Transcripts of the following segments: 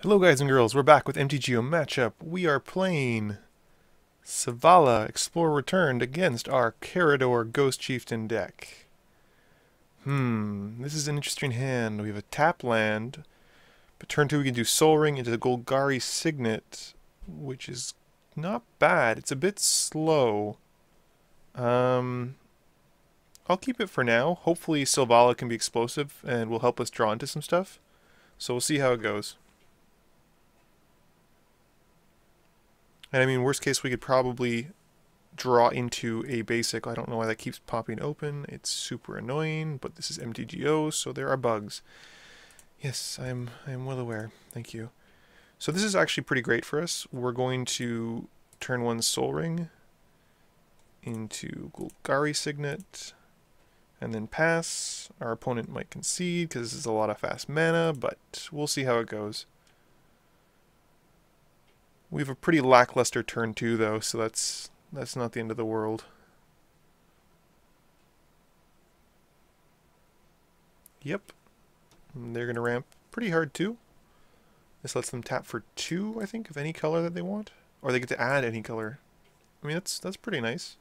Hello guys and girls, we're back with MTGO matchup. We are playing Selvala, Explore Returned against our Karador Ghost Chieftain deck. This is an interesting hand. We have a tap land, but turn 2 we can do Soul Ring into the Golgari Signet, which is not bad. It's a bit slow. I'll keep it for now. Hopefully Selvala can be explosive and will help us draw into some stuff. So we'll see how it goes. And I mean, worst case, we could probably draw into a basic. I don't know why that keeps popping open. It's super annoying, but this is MTGO, so there are bugs. Yes, I am well aware. Thank you. So this is actually pretty great for us. We're going to turn 1 Soul Ring into Golgari Signet, and then pass. Our opponent might concede because this is a lot of fast mana, but we'll see how it goes. We have a pretty lackluster turn 2 though, so that's not the end of the world. Yep. And they're going to ramp pretty hard too. This lets them tap for 2, I think, of any color that they want. Or they get to add any color. I mean, that's pretty nice.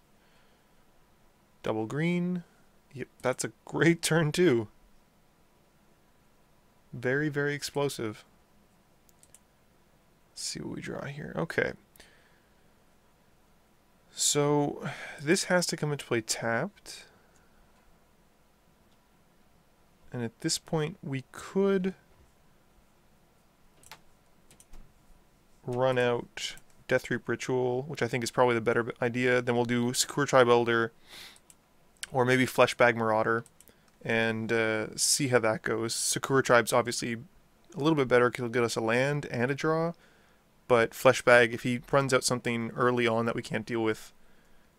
Double green. Yep, that's a great turn 2. Very, very explosive. Let's see what we draw here. Okay. So this has to come into play tapped. And at this point we could run out Death Reap Ritual, which I think is probably the better idea. Then we'll do Sakura Tribe Elder or maybe Fleshbag Marauder and see how that goes. Sakura Tribe's obviously a little bit better because it'll get us a land and a draw. But Fleshbag, if he runs out something early on that we can't deal with,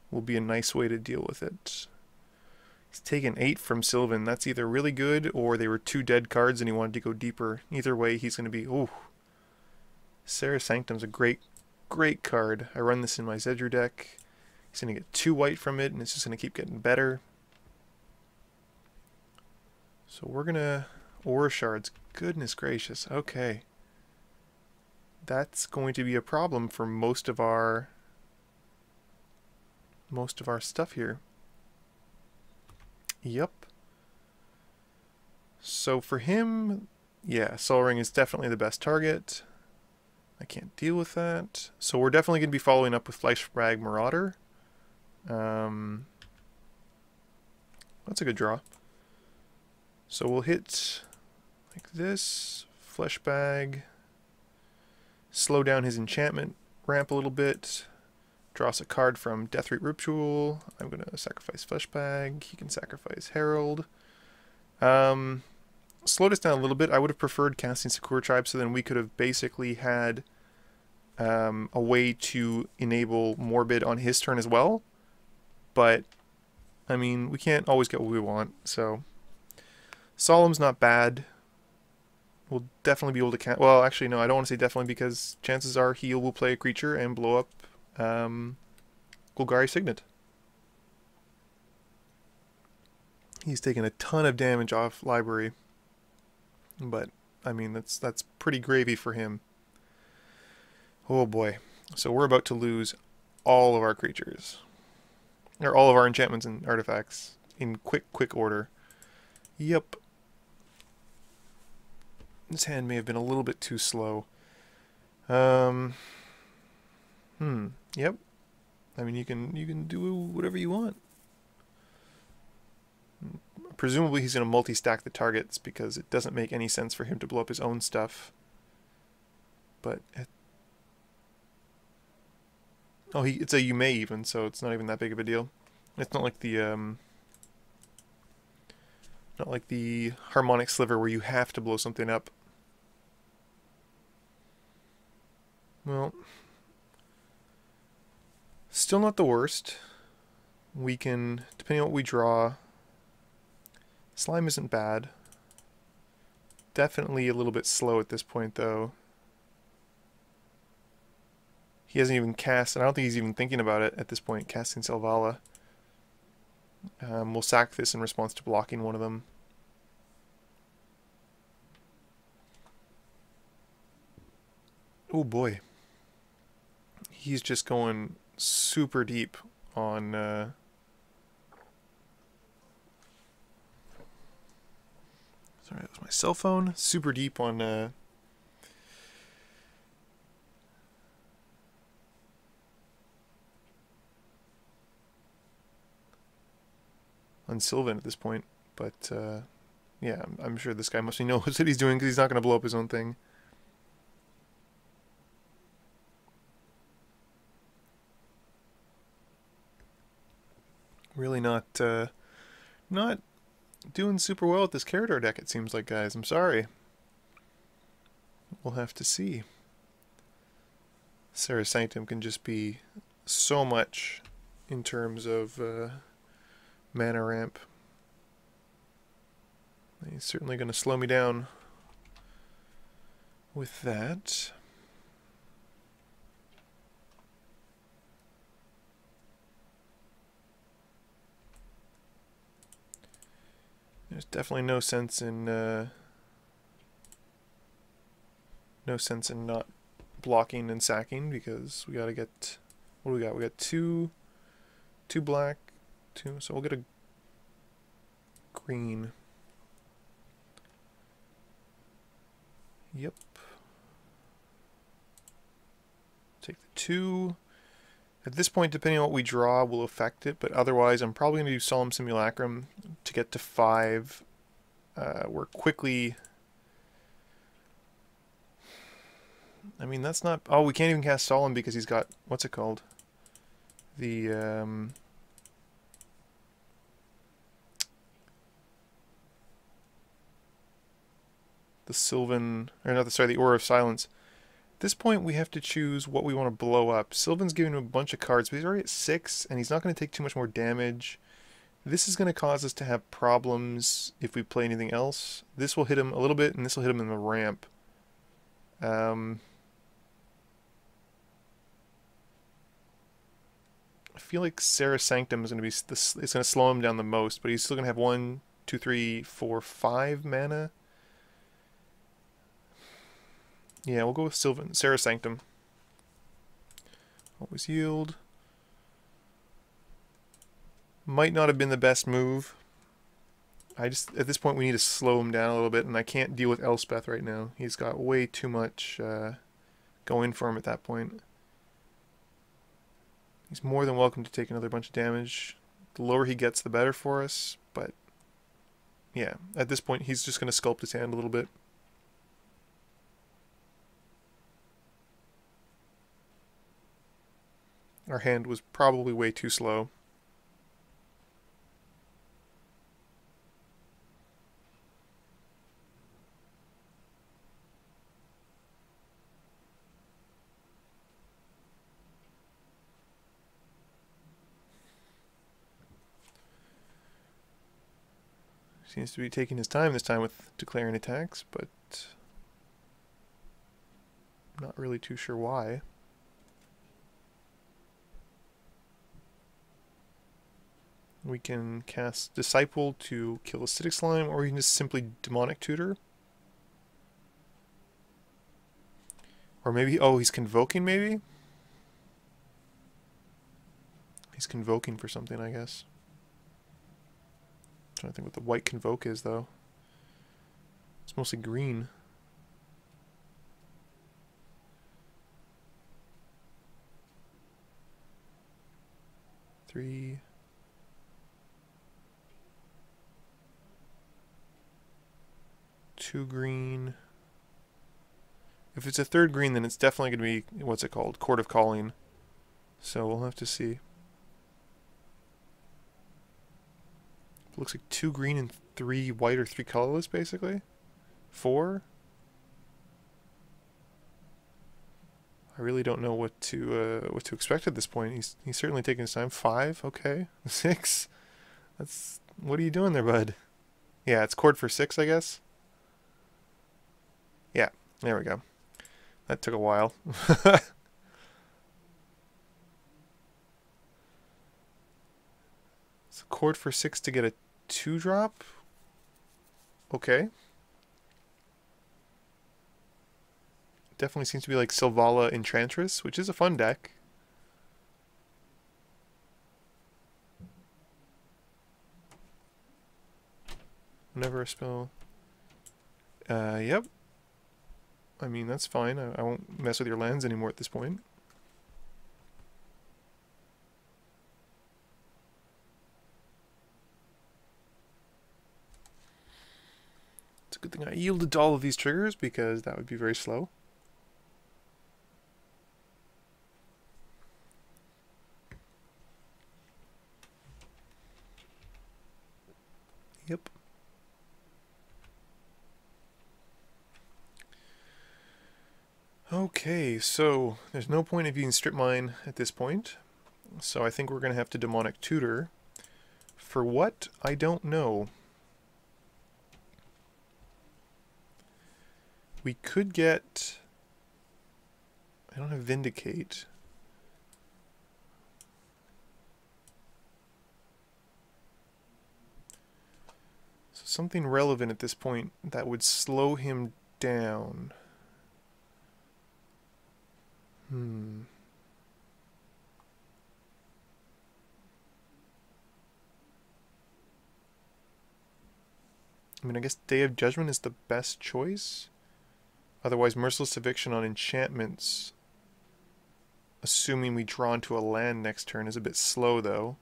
will be a nice way to deal with it. He's taken 8 from Sylvan. That's either really good or they were 2 dead cards and he wanted to go deeper. Either way, he's going to be... Ooh. Serra Sanctum's a great card. I run this in my Zedruu deck. He's going to get 2 white from it and it's just going to keep getting better. So we're going to... Aura Shards. Goodness gracious. Okay. That's going to be a problem for most of our stuff here. Yep. So for him, yeah, Soul Ring is definitely the best target. I can't deal with that. So we're definitely going to be following up with Fleshbag Marauder. That's a good draw. So we'll hit like this, Fleshbag. Slow down his enchantment ramp a little bit. Draw us a card from Death Reap Ritual. I'm going to sacrifice Fleshbag. He can sacrifice Herald. Slowed us down a little bit. I would have preferred casting Sakura Tribe so then we could have basically had a way to enable Morbid on his turn as well. But, I mean, we can't always get what we want. So, Solemn's not bad. We'll definitely be able to cast... Well, actually, no, I don't want to say definitely because chances are Heal will play a creature and blow up Golgari Signet. He's taken a ton of damage off Library. But, I mean, that's pretty gravy for him. Oh boy. So we're about to lose all of our creatures. Or all of our enchantments and artifacts in quick order. Yep. This hand may have been a little bit too slow. Yep. I mean, you can do whatever you want. Presumably he's going to multi-stack the targets because it doesn't make any sense for him to blow up his own stuff. But it's a you may even, so it's not even that big of a deal. It's not like the Harmonic Sliver where you have to blow something up. Well, still not the worst. We can, depending on what we draw, Slime isn't bad. Definitely a little bit slow at this point, though. He hasn't even cast, and I don't think he's even thinking about it at this point, casting Selvala. We'll sack this in response to blocking one of them. Oh boy. He's just going super deep on... Sorry, that was my cell phone. Super deep on Sylvan at this point. But yeah, I'm sure this guy must knows what he's doing because he's not going to blow up his own thing. Really not doing super well with this Karador deck, it seems like, guys. I'm sorry. We'll have to see. Serra's Sanctum can just be so much in terms of mana ramp. He's certainly going to slow me down with that. There's definitely no sense in not blocking and sacking because we got to get, what do we got? We got two black, so we'll get a green. Yep. Take the 2. At this point, depending on what we draw, will affect it, but otherwise, I'm probably going to do Solemn Simulacrum to get to 5. We're quickly... I mean, that's not... Oh, we can't even cast Solemn because he's got... What's it called? The... The Sylvan... Or not, sorry, the Aura of Silence. At this point, we have to choose what we want to blow up. Sylvan's giving him a bunch of cards, but he's already at 6, and he's not going to take too much more damage. This is going to cause us to have problems if we play anything else. This will hit him a little bit, and this will hit him in the ramp. I feel like Serra's Sanctum is going to be... It's going to slow him down the most, but he's still going to have 1, 2, 3, 4, 5 mana. Yeah, we'll go with Serra's Sanctum. Always yield. Might not have been the best move. At this point, we need to slow him down a little bit, and I can't deal with Elspeth right now. He's got way too much going for him at that point. He's more than welcome to take another bunch of damage. The lower he gets, the better for us, but yeah, at this point, he's just going to sculpt his hand a little bit. Our hand was probably way too slow. Seems to be taking his time this time with declaring attacks, but I'm not really too sure why. We can cast Disciple to kill Acidic Slime, or we can just simply Demonic Tutor. Or maybe, oh, he's Convoking maybe? He's Convoking for something, I guess. I'm trying to think what the white Convoke is, though. It's mostly green. Three... 2 green. If it's a 3rd green, then it's definitely going to be, what's it called? Court of Calling. So we'll have to see. It looks like 2 green and 3 white or 3 colorless, basically. 4. I really don't know what to expect at this point. He's certainly taking his time. 5, okay. 6. That's, what are you doing there, bud? Yeah, it's Court for 6, I guess. Yeah, there we go. That took a while. So Court for 6 to get a 2-drop? Okay. Definitely seems to be like Selvala Enchantress, which is a fun deck. Whenever a spell... yep. I mean, that's fine. I won't mess with your lands anymore at this point. It's a good thing I yielded to all of these triggers, because that would be very slow. Yep. Okay, so there's no point of using Strip Mine at this point. So I think we're going to have to Demonic Tutor. For what? I don't know. We could get... I don't have Vindicate. So something relevant at this point that would slow him down. I mean, I guess Day of Judgment is the best choice. Otherwise, Merciless Eviction on enchantments, assuming we draw into a land next turn, is a bit slow, though.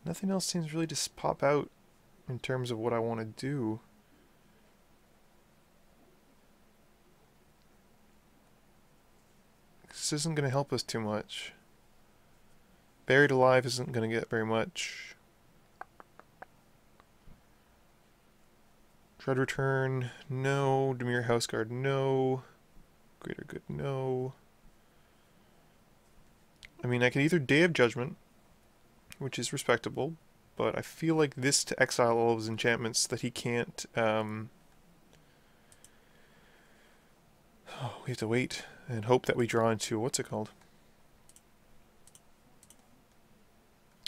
Nothing else seems really to pop out in terms of what I want to do. This isn't going to help us too much. Buried Alive isn't going to get very much. Dread Return, no. Dimir Houseguard, no. Greater Good, no. I mean, I could either Day of Judgment, which is respectable, but I feel like this to exile all of his enchantments that he can't... Oh, we have to wait and hope that we draw into... What's it called?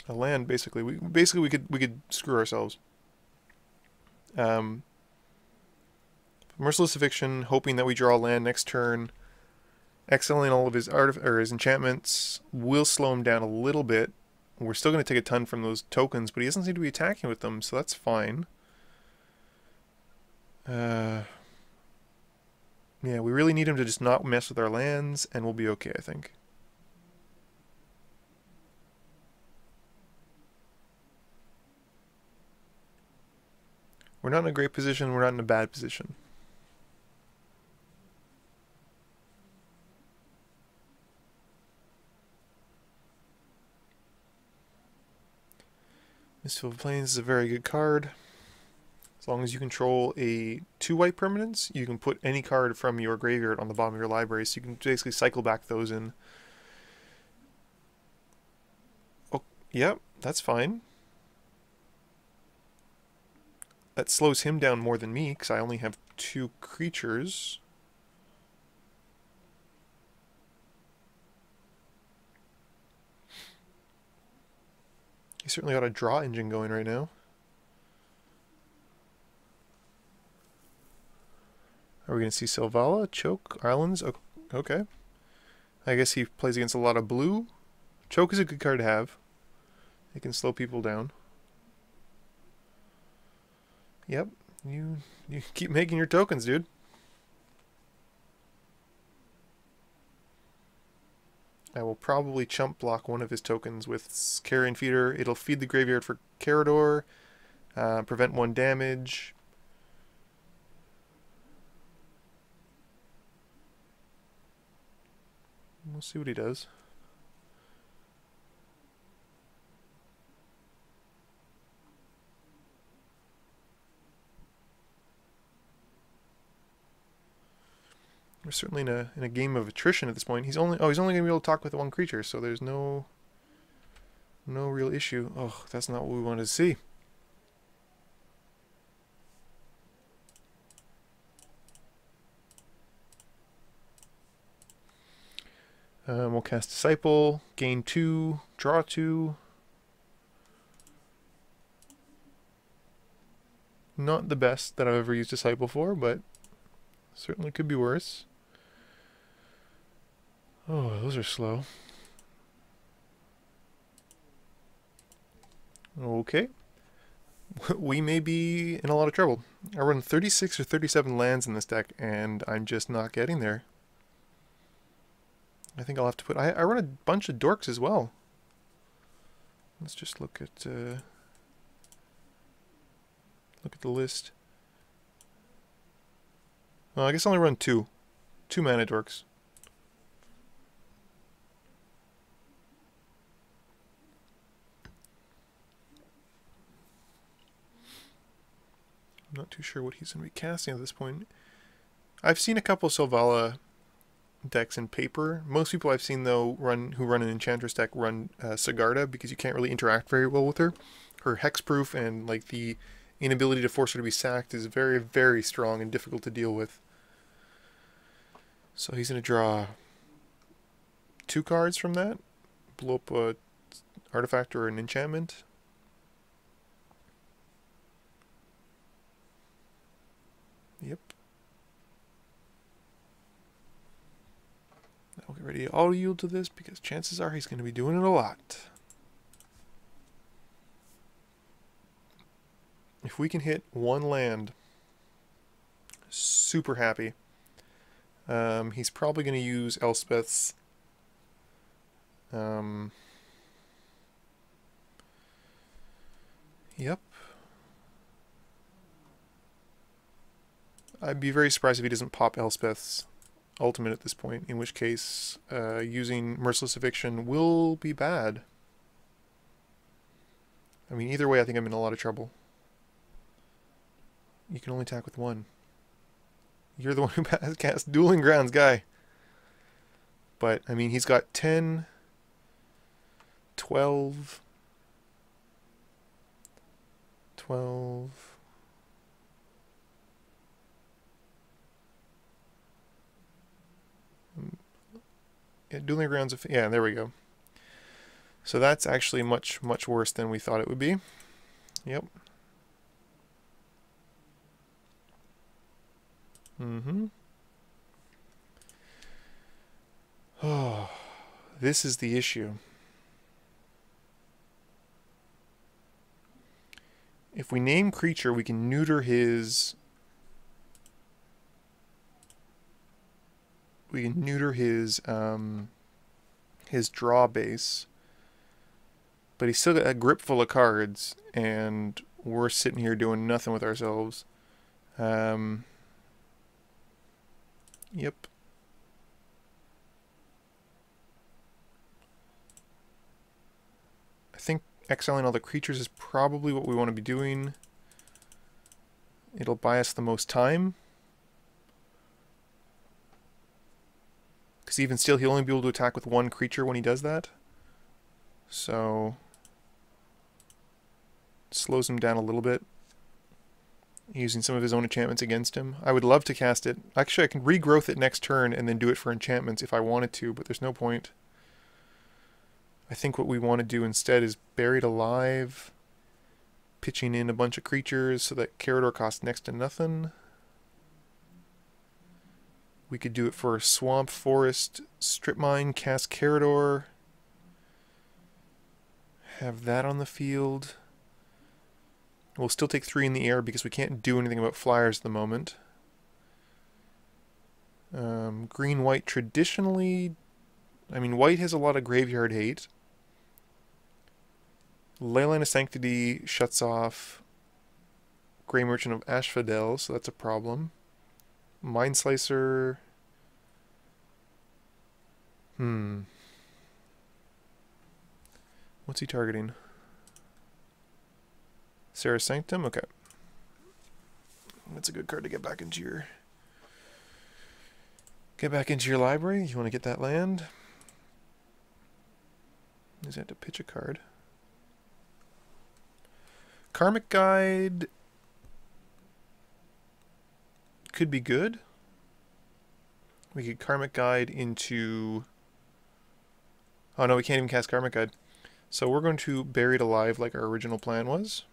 A land, basically. We could screw ourselves. Merciless Eviction, hoping that we draw land next turn. Exiling all of his his enchantments will slow him down a little bit. We're still going to take a ton from those tokens, but he doesn't seem to be attacking with them, so that's fine. Yeah, we really need him to just not mess with our lands, and we'll be okay, I think. We're not in a great position, we're not in a bad position. Mistful of Plains is a very good card. As long as you control a 2-white permanence, you can put any card from your graveyard on the bottom of your library, so you can basically cycle back those in. Oh, yep, that's fine. That slows him down more than me, because I only have 2 creatures. He certainly got a draw engine going right now. Are we going to see Selvala, Choke, Islands? Okay. I guess he plays against a lot of blue. Choke is a good card to have. It can slow people down. Yep, you keep making your tokens, dude. I will probably chump block one of his tokens with Carrion Feeder. It'll feed the graveyard for Karador, prevent 1 damage. We'll see what he does. We're certainly in a game of attrition at this point. He's only going to be able to talk with 1 creature, so there's no real issue. Oh, that's not what we wanted to see. We'll cast Disciple, gain 2, draw 2. Not the best that I've ever used Disciple for, but certainly could be worse. Oh, those are slow. Okay. We may be in a lot of trouble. I run 36 or 37 lands in this deck, and I'm just not getting there. I think I'll have to put... I run a bunch of dorks as well. Let's just look at the list. Well, I guess I only run two mana dorks. I'm not too sure what he's going to be casting at this point. I've seen a couple of Selvala decks in paper. Most people I've seen, though, who run an Enchantress deck run Sigarda, because you can't really interact very well with her. Her hexproof and like the inability to force her to be sacked is very, very strong and difficult to deal with. So he's going to draw 2 cards from that. Blow up a artifact or an enchantment. Yep. Now we'll get ready to auto-yield to this, because chances are he's going to be doing it a lot. If we can hit 1 land, super happy. He's probably going to use Elspeth's yep. I'd be very surprised if he doesn't pop Elspeth's ultimate at this point, in which case using Merciless Eviction will be bad. I mean, either way, I think I'm in a lot of trouble. You can only attack with 1. You're the one who cast Dueling Grounds, guy. But, I mean, he's got 10, 12, 12... Yeah, Dueling Grounds of... Yeah, there we go. So that's actually much, much worse than we thought it would be. Yep. Oh, this is the issue. If we name creature, we can neuter his... We can neuter his draw base. But he's still got a grip full of cards, and we're sitting here doing nothing with ourselves. Yep. I think exiling all the creatures is probably what we want to be doing. It'll buy us the most time. Because even still, he'll only be able to attack with 1 creature when he does that. So... it slows him down a little bit. Using some of his own enchantments against him. I would love to cast it. Actually, I can regrowth it next turn and then do it for enchantments if I wanted to, but there's no point. I think what we want to do instead is Buried Alive, pitching in a bunch of creatures so that Karador costs next to nothing. We could do it for Swamp, Forest, Strip Mine, cast Karador. Have that on the field. We'll still take 3 in the air because we can't do anything about flyers at the moment. Green-white traditionally... I mean, white has a lot of graveyard hate. Leyline of Sanctity shuts off Grey Merchant of Asphodel, so that's a problem. Mind Slicer... What's he targeting? Sarah Sanctum? Okay. That's a good card to get back into your... Get back into your library. You want to get that land? He's have to pitch a card. Karmic Guide could be good. We could Karmic Guide into... Oh no, we can't even cast Karmic Guide. So we're going to Buried Alive like our original plan was.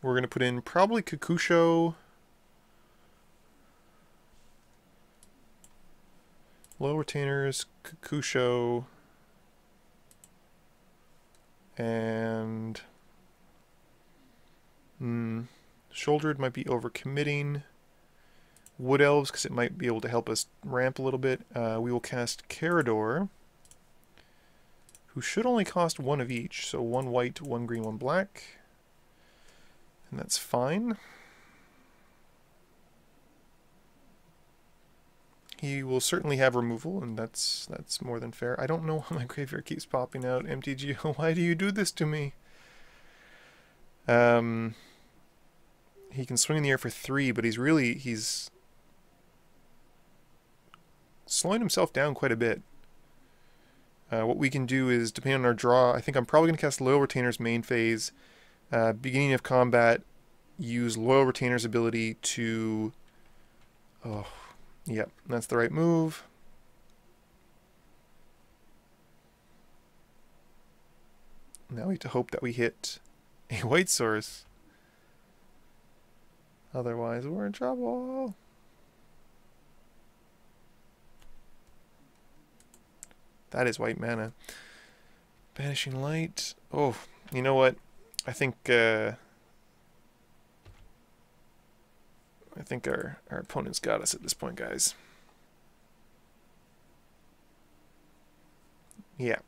We're going to put in probably Kakusho. Low retainers, Kakusho, and Shouldered might be overcommitting. Wood Elves, because it might be able to help us ramp a little bit. We will cast Karador, who should only cost one of each, so one white, one green, one black. And that's fine. He will certainly have removal, and that's more than fair. I don't know why my graveyard keeps popping out. MTGO, why do you do this to me? He can swing in the air for 3, but he's slowing himself down quite a bit. What we can do is, depending on our draw, I think I'm probably going to cast Loyal Retainer's main phase. Beginning of combat, use Loyal Retainer's ability to... Oh, yep, that's the right move. Now we have to hope that we hit a white source. Otherwise, we're in trouble. That is white mana. Banishing Light. Oh, you know what? I think our opponent's got us at this point, guys. Yeah,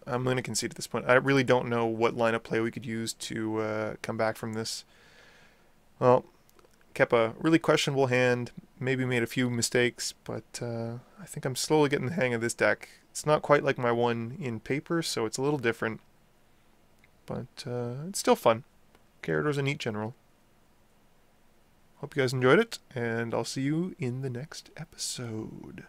I'm going to concede at this point. I really don't know what line of play we could use to come back from this. Well, kept a really questionable hand, maybe made a few mistakes, but I think I'm slowly getting the hang of this deck. It's not quite like my one in paper, so it's a little different, but it's still fun. Karador's a neat general. Hope you guys enjoyed it, and I'll see you in the next episode.